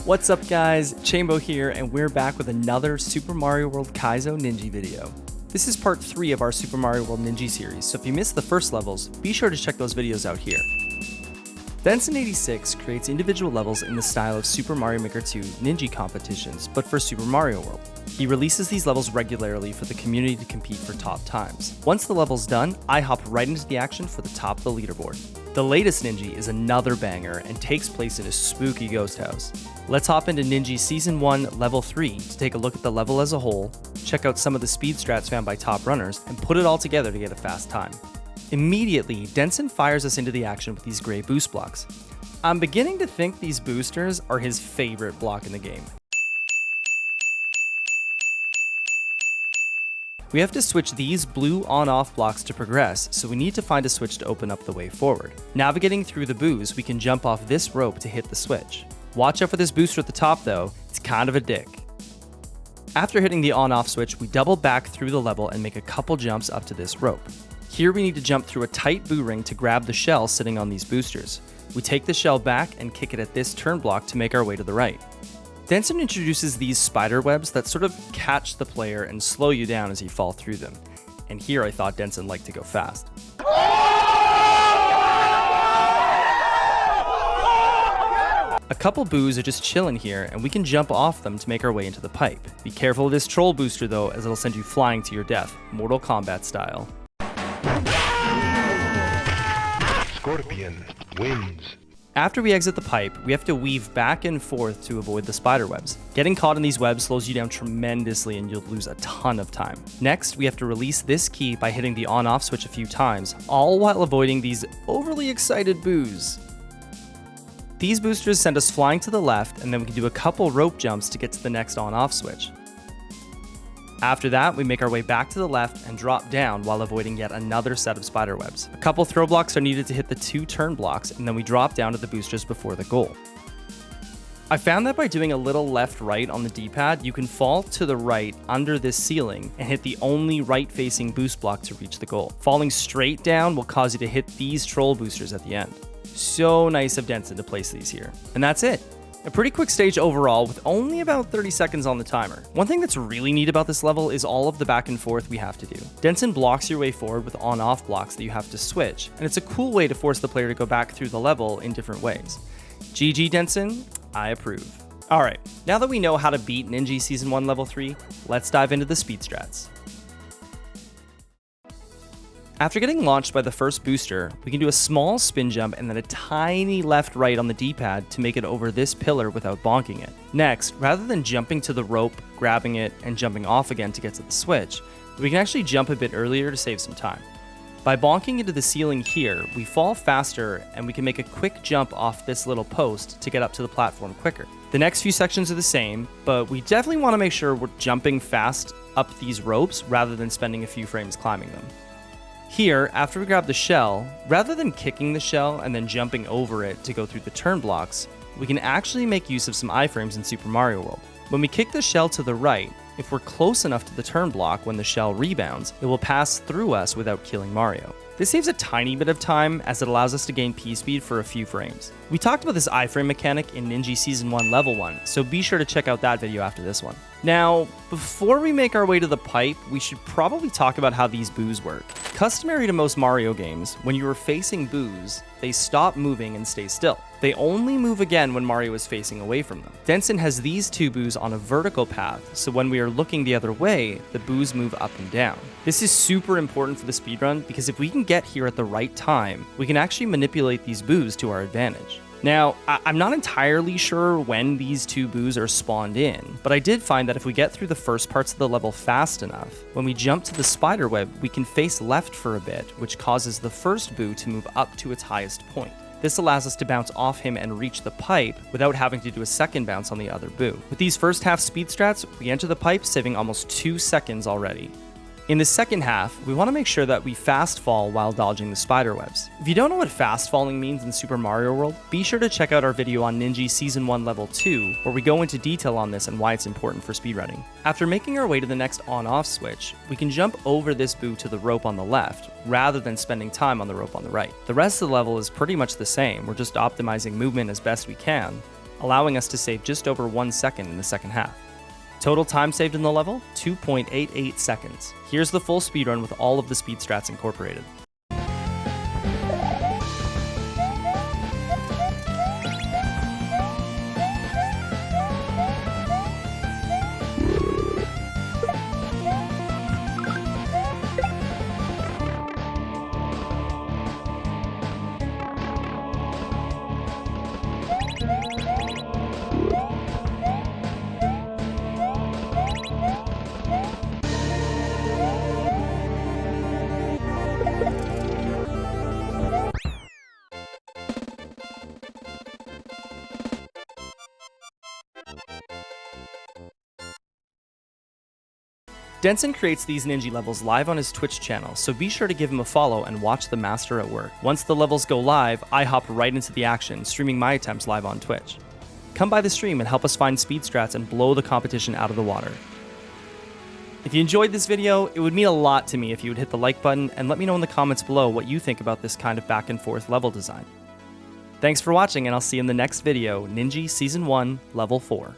What's up guys, Chambo here, and we're back with another Super Mario World Kaizo Ninja video. This is part 3 of our Super Mario World Ninja series, so if you missed the first levels, be sure to check those videos out here. Benson86 creates individual levels in the style of Super Mario Maker 2 Ninja competitions, but for Super Mario World. He releases these levels regularly for the community to compete for top times. Once the level's done, I hop right into the action for the top of the leaderboard. The latest Ninja is another banger and takes place in a spooky ghost house. Let's hop into Ninja Season 1 Level 3 to take a look at the level as a whole, check out some of the speed strats found by top runners, and put it all together to get a fast time. Immediately, Denson fires us into the action with these gray boost blocks. I'm beginning to think these boosters are his favorite block in the game. We have to switch these blue on-off blocks to progress, so we need to find a switch to open up the way forward. Navigating through the boos, we can jump off this rope to hit the switch. Watch out for this booster at the top though, it's kind of a dick. After hitting the on-off switch, we double back through the level and make a couple jumps up to this rope. Here we need to jump through a tight boo ring to grab the shell sitting on these boosters. We take the shell back and kick it at this turn block to make our way to the right. Denson introduces these spiderwebs that sort of catch the player and slow you down as you fall through them. And here I thought Denson liked to go fast. A couple boos are just chilling here, and we can jump off them to make our way into the pipe. Be careful of this troll booster though, as it'll send you flying to your death, Mortal Kombat style. Scorpion wins. After we exit the pipe, we have to weave back and forth to avoid the spider webs. Getting caught in these webs slows you down tremendously and you'll lose a ton of time. Next, we have to release this key by hitting the on-off switch a few times, all while avoiding these overly excited boos. These boosters send us flying to the left, and then we can do a couple rope jumps to get to the next on-off switch. After that, we make our way back to the left and drop down while avoiding yet another set of spider webs. A couple throw blocks are needed to hit the 2 turn blocks, and then we drop down to the boosters before the goal. I found that by doing a little left-right on the D-pad, you can fall to the right under this ceiling and hit the only right-facing boost block to reach the goal. Falling straight down will cause you to hit these troll boosters at the end. So nice of Denson to place these here. And that's it. A pretty quick stage overall with only about 30 seconds on the timer. One thing that's really neat about this level is all of the back and forth we have to do. Denson blocks your way forward with on-off blocks that you have to switch, and it's a cool way to force the player to go back through the level in different ways. GG Denson, I approve. Alright, now that we know how to beat Ninja Season 1 Level 3, let's dive into the speed strats. After getting launched by the first booster, we can do a small spin jump and then a tiny left-right on the D-pad to make it over this pillar without bonking it. Next, rather than jumping to the rope, grabbing it, and jumping off again to get to the switch, we can actually jump a bit earlier to save some time. By bonking into the ceiling here, we fall faster and we can make a quick jump off this little post to get up to the platform quicker. The next few sections are the same, but we definitely want to make sure we're jumping fast up these ropes rather than spending a few frames climbing them. Here, after we grab the shell, rather than kicking the shell and then jumping over it to go through the turn blocks, we can actually make use of some iframes in Super Mario World. When we kick the shell to the right, if we're close enough to the turn block when the shell rebounds, it will pass through us without killing Mario. This saves a tiny bit of time as it allows us to gain P-speed for a few frames. We talked about this iframe mechanic in Ninja Season 1 Level 1, so be sure to check out that video after this one. Now, before we make our way to the pipe, we should probably talk about how these boos work. Customary to most Mario games, when you are facing boos, they stop moving and stay still. They only move again when Mario is facing away from them. Denson has these 2 boos on a vertical path, so when we are looking the other way, the boos move up and down. This is super important for the speedrun because if we can get here at the right time, we can actually manipulate these boos to our advantage. Now, I'm not entirely sure when these 2 boos are spawned in, but I did find that if we get through the first parts of the level fast enough, when we jump to the spider web, we can face left for a bit, which causes the first boo to move up to its highest point. This allows us to bounce off him and reach the pipe without having to do a second bounce on the other boo. With these first half speed strats, we enter the pipe saving almost 2 seconds already. In the second half, we want to make sure that we fast fall while dodging the spider webs. If you don't know what fast falling means in Super Mario World, be sure to check out our video on Ninja Season 1 Level 2, where we go into detail on this and why it's important for speedrunning. After making our way to the next on-off switch, we can jump over this boo to the rope on the left, rather than spending time on the rope on the right. The rest of the level is pretty much the same, we're just optimizing movement as best we can. allowing us to save just over 1 second in the second half. Total time saved in the level, 2.88 seconds. Here's the full speedrun with all of the speed strats incorporated. Denson creates these Ninji levels live on his Twitch channel, so be sure to give him a follow and watch the master at work. Once the levels go live, I hop right into the action, streaming my attempts live on Twitch. Come by the stream and help us find speed strats and blow the competition out of the water. If you enjoyed this video, it would mean a lot to me if you would hit the like button and let me know in the comments below what you think about this kind of back and forth level design. Thanks for watching, and I'll see you in the next video, Ninji Season 1, Level 4.